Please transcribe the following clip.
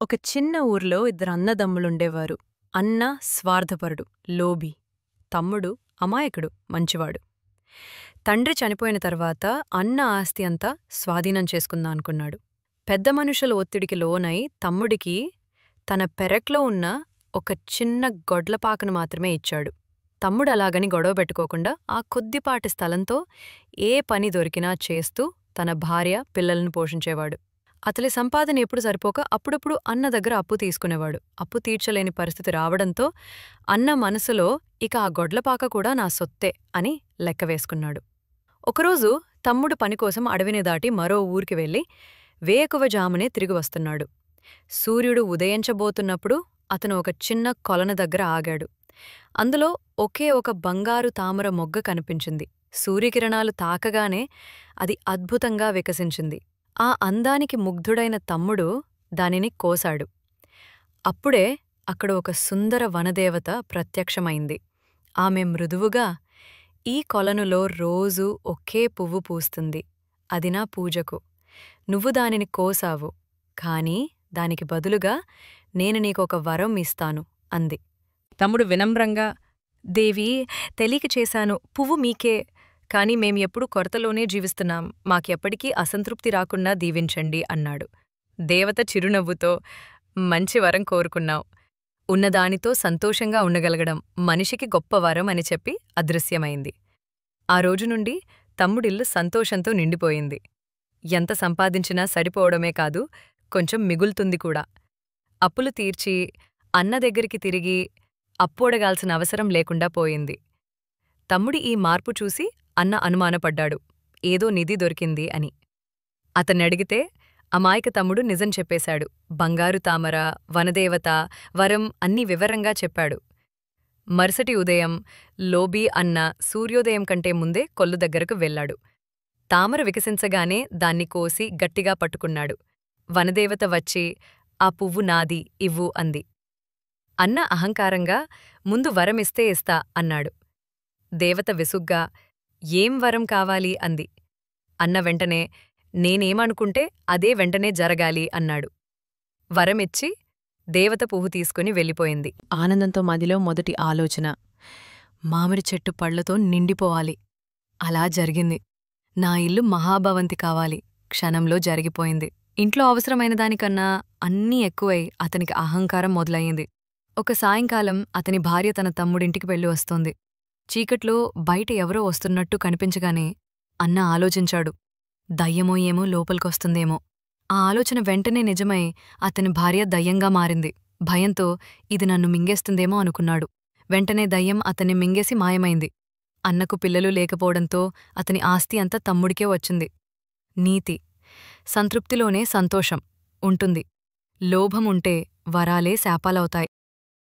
ఒక చిన్న ఊర్లో ఇద్దరు అన్నదమ్ములుండేవారు. అన్న స్వార్థపరుడు, లోభి. తమ్ముడు అమాయకుడు, మంచివాడు. తండ్రి చనిపోయిన తర్వాత అన్న ఆస్తి అంతా స్వాధీనం చేసుకుందా అనుకున్నాడు. పెద్ద మనుషుల ఒత్తిడికి లోనై తమ్ముడికి తన పెరట్లో ఉన్న ఒక చిన్న గొడ్లపాకను మాత్రమే ఇచ్చాడు. తమ్ముడు అలాగని గొడవ పెట్టుకోకుండా ఆ కొద్దిపాటి స్థలంతో ఏ పని దొరికినా చేస్తూ తన భార్య, పిల్లలను పోషించేవాడు. అతలి సంపాదన ఎప్పుడు సరిపోక అప్పుడప్పుడు అన్న దగ్గర అప్పు తీసుకునేవాడు. అప్పు తీర్చలేని పరిస్థితి రావడంతో అన్న మనసులో ఇక ఆ గొడ్లపాక కూడా నా సొత్తే అని లెక్కవేసుకున్నాడు. ఒకరోజు తమ్ముడు పనికోసం అడవిని దాటి మరో ఊరికి వెళ్ళి వేకువజామునే తిరిగి వస్తున్నాడు. సూర్యుడు ఉదయించబోతున్నప్పుడు అతను ఒక చిన్న కొలను దగ్గర ఆగాడు. అందులో ఒకే ఒక బంగారు తామర మొగ్గ కనిపించింది. సూర్యకిరణాలు తాకగానే అది అద్భుతంగా వికసించింది. ఆ అందానికి ముగ్ధుడైన తమ్ముడు దానిని కోశాడు. అప్పుడే అక్కడ ఒక సుందర వనదేవత ప్రత్యక్షమైంది. ఆమె మృదువుగా, "ఈ కొలనులో రోజూ ఒకే పువ్వు పూస్తుంది. అది నా పూజకు. నువ్వు దానిని కోసావు. కానీ దానికి బదులుగా నేను నీకొక వరం ఇస్తాను" అంది. తమ్ముడు వినమ్రంగా, "దేవీ, తెలియక చేశాను. పువ్వు మీకే. కాని మేం ఎప్పుడూ కొరతలోనే జీవిస్తున్నాం. మాకెప్పటికీ అసంతృప్తి రాకుండా దీవించండి" అన్నాడు. దేవత చిరునవ్వుతో, "మంచి వరం కోరుకున్నావు. ఉన్నదానితో సంతోషంగా ఉండగలగడం మనిషికి గొప్ప వరం" అని చెప్పి అదృశ్యమైంది. ఆ రోజు నుండి తమ్ముడిల్లు సంతోషంతో నిండిపోయింది. ఎంత సంపాదించినా సరిపోవడమే కాదు, కొంచెం మిగులుతుంది కూడా. అప్పులు తీర్చి అన్న దగ్గరికి తిరిగి అప్పోడగాల్సిన అవసరం లేకుండా పోయింది. తమ్ముడి ఈ మార్పు చూసి అన్న అనుమానపడ్డాడు, ఏదో నిధి దొరికింది అని. అతన్నడిగితే అమాయక తమ్ముడు నిజం చెప్పేశాడు. బంగారు తామర, వనదేవత, వరం అన్నీ వివరంగా చెప్పాడు. మరుసటి ఉదయం లోబీ అన్న సూర్యోదయం కంటే ముందే కొల్లు దగ్గరకు వెళ్లాడు. తామర వికసించగానే దాన్ని కోసి గట్టిగా పట్టుకున్నాడు. వనదేవత వచ్చి, "ఆ పువ్వు నాది, ఇవ్వు" అంది. అన్న అహంకారంగా, "ముందు వరమిస్తే ఇస్తా" అన్నాడు. దేవత విసుగ్గా, "ఏం వరం కావాలి" అంది. అన్న వెంటనే, "నేనేమనుకుంటే అదే వెంటనే జరగాలి" అన్నాడు. వరమిచ్చి దేవత పువ్వు తీసుకుని వెళ్ళిపోయింది. ఆనందంతో మదిలో మొదటి ఆలోచన, మామిడి చెట్టు పళ్లతో నిండిపోవాలి. అలా జరిగింది. నా ఇల్లు మహాభవంతి కావాలి. క్షణంలో జరిగిపోయింది. ఇంట్లో అవసరమైన దానికన్నా అన్నీ ఎక్కువై అతనికి అహంకారం మొదలయ్యింది. ఒక సాయంకాలం అతని భార్య తన తమ్ముడింటికి వెళ్ళి వస్తోంది. చీకట్లో బయట ఎవరో వస్తున్నట్టు కనిపించగానే అన్న ఆలోచించాడు, దయ్యమో ఏమో లోపలికొస్తుందేమో. ఆ ఆలోచన వెంటనే నిజమై అతని భార్య దయ్యంగా మారింది. భయంతో ఇది నన్ను మింగేస్తుందేమో అనుకున్నాడు. వెంటనే దయ్యం అతన్ని మింగేసి మాయమైంది. అన్నకు పిల్లలు లేకపోవడంతో అతని ఆస్తి అంతా తమ్ముడికే వచ్చింది. నీతి: సంతృప్తిలోనే సంతోషం ఉంటుంది. లోభముంటే వరాలే శాపాలవుతాయి.